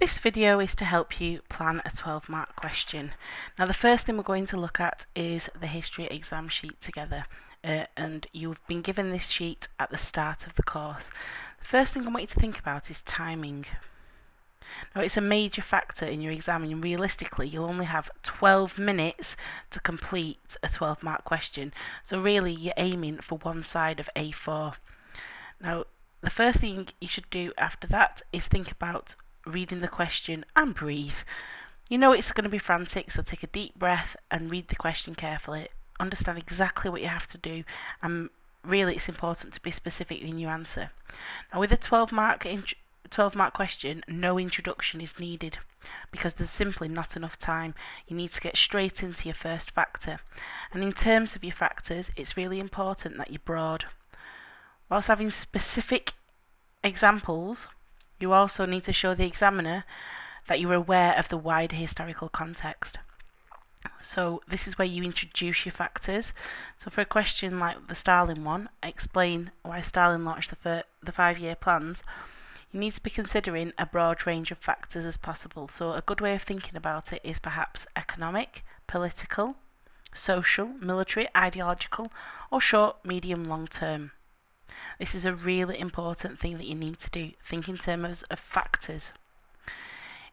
This video is to help you plan a 12-mark question. Now the first thing we're going to look at is the history exam sheet together, and you've been given this sheet at the start of the course. The first thing I want you to think about is timing. Now it's a major factor in your exam, and realistically you'll only have 12 minutes to complete a 12-mark question, so really you're aiming for one side of A4. Now the first thing you should do after that is think about reading the question and breathe. You know it's going to be frantic, so take a deep breath and read the question carefully. Understand exactly what you have to do, and really it's important to be specific in your answer. Now with a 12-mark question, no introduction is needed because there's simply not enough time. You need to get straight into your first factor. And in terms of your factors, it's really important that you're broad. Whilst having specific examples, you also need to show the examiner that you're aware of the wider historical context. So this is where you introduce your factors. So for a question like the Stalin one, explain why Stalin launched the 5-year plans. You need to be considering a broad range of factors as possible. So a good way of thinking about it is perhaps economic, political, social, military, ideological, or short, medium, long term. This is a really important thing that you need to do. Think in terms of factors.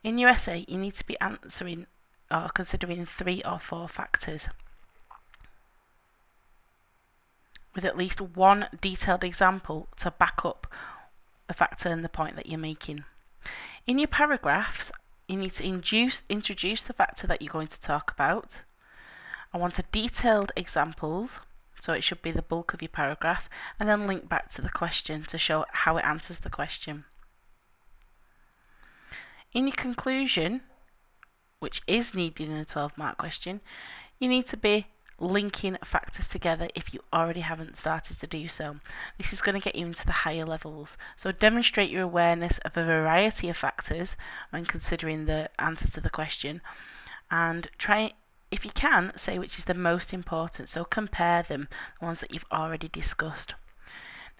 In your essay, you need to be answering or considering 3 or 4 factors, with at least one detailed example to back up the factor and the point that you're making. In your paragraphs, you need to introduce the factor that you're going to talk about. I want a detailed examples, so it should be the bulk of your paragraph, and then link back to the question to show how it answers the question. In your conclusion, which is needed in a 12-mark question, you need to be linking factors together if you already haven't started to do so. This is going to get you into the higher levels. So demonstrate your awareness of a variety of factors when considering the answer to the question, and try, if you can, say which is the most important. So compare them, the ones that you've already discussed.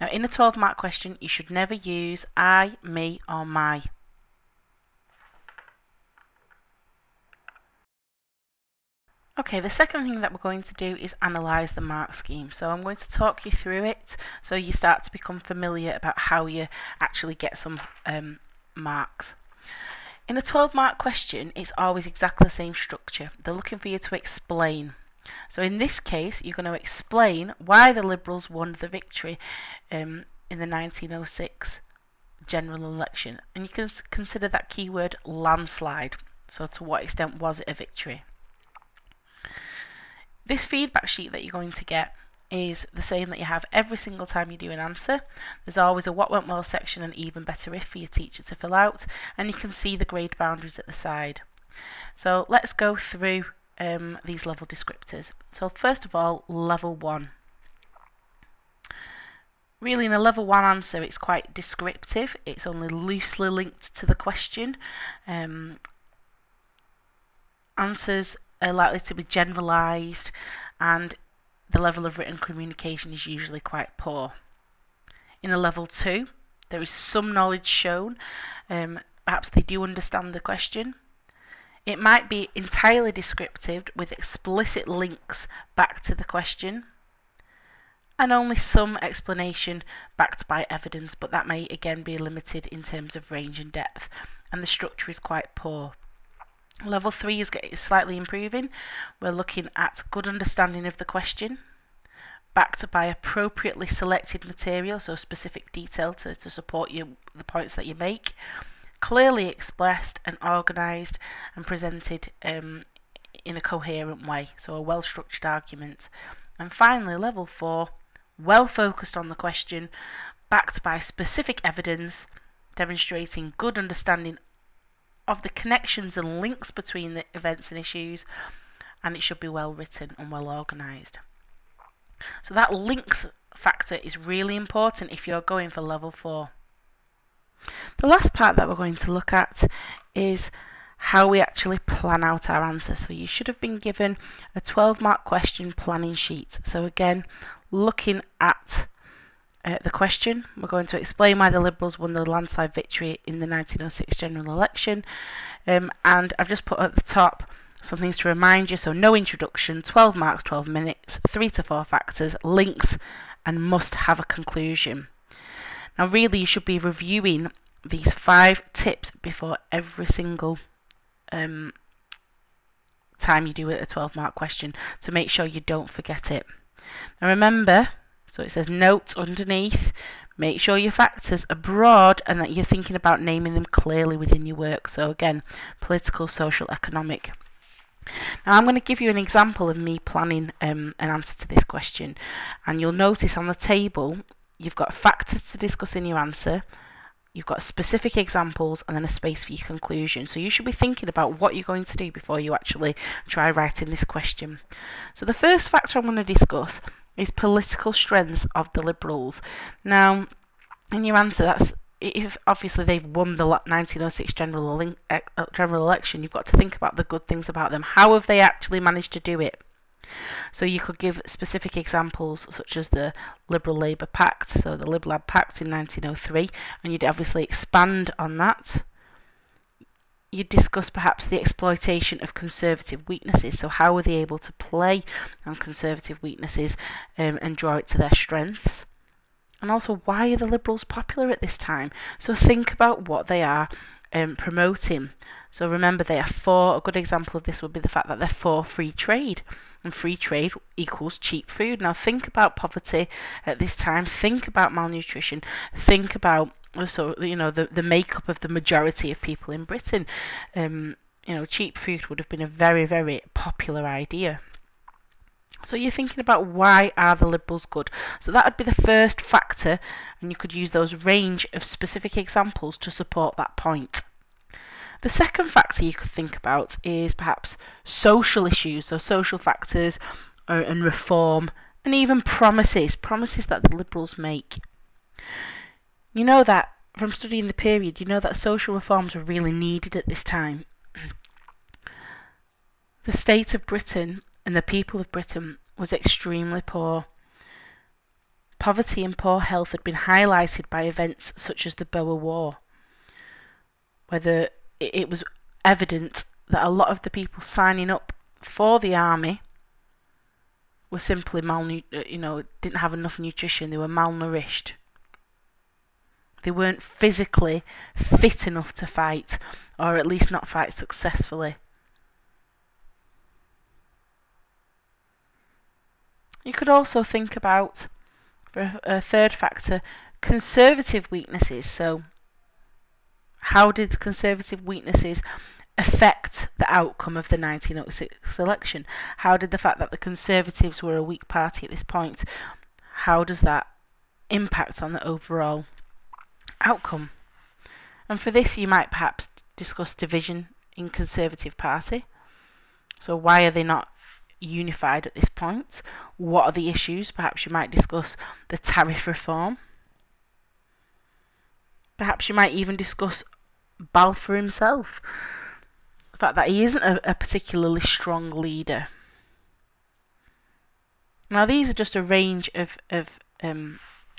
Now in a 12-mark question, you should never use I, me or my. Okay, the second thing that we're going to do is analyse the mark scheme. So I'm going to talk you through it so you start to become familiar about how you actually get some marks. In a 12-mark question, it's always exactly the same structure. They're looking for you to explain. So in this case, you're going to explain why the Liberals won the victory in the 1906 general election. And you can consider that keyword landslide. So to what extent was it a victory? This feedback sheet that you're going to get is the same that you have every single time you do an answer. There's always a what went well section and even better if for your teacher to fill out, and you can see the grade boundaries at the side. So let's go through these level descriptors. So first of all, level 1. Really in a level 1 answer it's quite descriptive, it's only loosely linked to the question. Answers are likely to be generalised, and the level of written communication is usually quite poor. In a level 2, there is some knowledge shown. Perhaps they do understand the question. It might be entirely descriptive with explicit links back to the question, and only some explanation backed by evidence, but that may again be limited in terms of range and depth, and the structure is quite poor. Level 3 is slightly improving. We're looking at good understanding of the question, backed by appropriately selected material, so specific detail to support the points that you make, clearly expressed and organised and presented in a coherent way, so a well-structured argument. And finally, level 4, well focused on the question, backed by specific evidence, demonstrating good understanding of the connections and links between the events and issues, and it should be well written and well organised. So that links factor is really important if you're going for level 4. The last part that we're going to look at is how we actually plan out our answer. So you should have been given a 12-mark question planning sheet. So again, looking at the question. We're going to explain why the Liberals won the landslide victory in the 1906 general election. And I've just put at the top some things to remind you. So no introduction, 12 marks, 12 minutes, 3 to 4 factors, links, and must have a conclusion. Now really you should be reviewing these 5 tips before every single time you do a 12 mark question to make sure you don't forget it. Now remember, so it says notes underneath, make sure your factors are broad and that you're thinking about naming them clearly within your work. So again, political, social, economic. Now I'm going to give you an example of me planning an answer to this question, and you'll notice on the table you've got factors to discuss in your answer, you've got specific examples, and then a space for your conclusion. So you should be thinking about what you're going to do before you actually try writing this question. So the first factor I'm going to discuss is political strengths of the Liberals. Now, in your answer, that's if obviously they've won the 1906 general election, you've got to think about the good things about them. How have they actually managed to do it? So you could give specific examples such as the Liberal-Labour Pact, so the Lib-Lab Pact in 1903, and you'd obviously expand on that. You'd discuss perhaps the exploitation of conservative weaknesses, so how were they able to play on conservative weaknesses and draw it to their strengths. And also, why are the Liberals popular at this time? So think about what they are promoting. So remember, they are for, a good example of this would be the fact that they're for free trade. And free trade equals cheap food. Now think about poverty at this time. Think about malnutrition. Think about also, the makeup of the majority of people in Britain. Cheap food would have been a very, very popular idea. So you're thinking about why are the Liberals good. So that would be the first factor, and you could use those range of specific examples to support that point. The second factor you could think about is perhaps social issues, so social factors and reform, and even promises that the Liberals make. You know that from studying the period, you know that social reforms were really needed at this time. The state of Britain and the people of Britain was extremely poor. Poverty and poor health had been highlighted by events such as the Boer War, where it was evident that a lot of the people signing up for the army were simply didn't have enough nutrition. They were malnourished. They weren't physically fit enough to fight, or at least not fight successfully. You could also think about, for a third factor, conservative weaknesses. So how did conservative weaknesses affect the outcome of the 1906 election? How did the fact that the Conservatives were a weak party at this point, how does that impact on the overall outcome? And for this you might perhaps discuss division in Conservative Party. So why are they not unified at this point? What are the issues? Perhaps you might discuss the tariff reform. Perhaps you might even discuss Balfour himself, the fact that he isn't a particularly strong leader. Now these are just a range of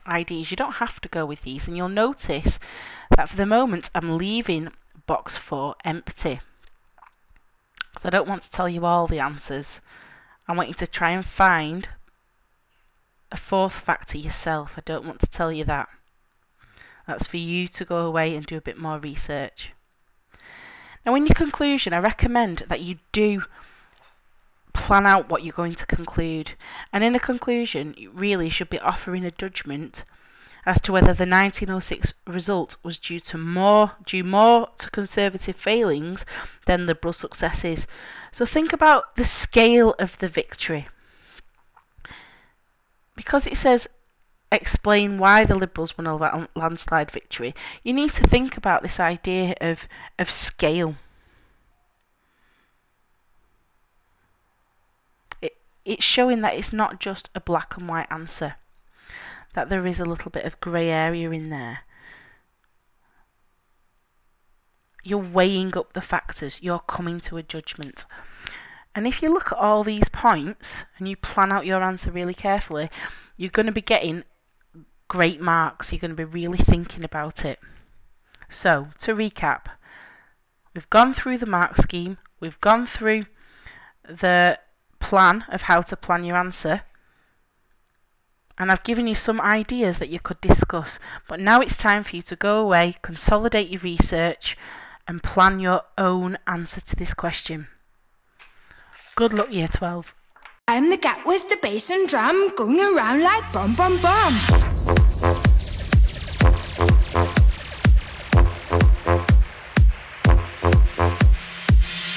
ideas. You don't have to go with these, and you'll notice that for the moment I'm leaving box 4 empty, because I don't want to tell you all the answers. I want you to try and find a fourth factor yourself. I don't want to tell you that. That's for you to go away and do a bit more research. Now in your conclusion, I recommend that you do plan out what you're going to conclude. And in a conclusion, you really should be offering a judgment as to whether the 1906 result was due more to Conservative failings than Liberal successes. So think about the scale of the victory. Because it says explain why the Liberals won a landslide victory, you need to think about this idea of scale. It's showing that it's not just a black and white answer, that there is a little bit of grey area in there. You're weighing up the factors, you're coming to a judgment. And if you look at all these points and you plan out your answer really carefully, you're going to be getting great marks. You're going to be really thinking about it. So, to recap, we've gone through the mark scheme, we've gone through the plan of how to plan your answer, and I've given you some ideas that you could discuss. But now it's time for you to go away, consolidate your research, and plan your own answer to this question. Good luck, Year 12. I'm the cat with the bass and drum, going around like bum bum bum.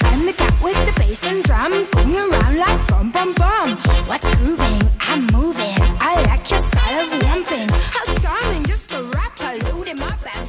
I'm the cat with the bass and drum, going around like bum bum bum. What's grooving? I'm moving. I like your style of lumping. How charming, just a rapper, load him up and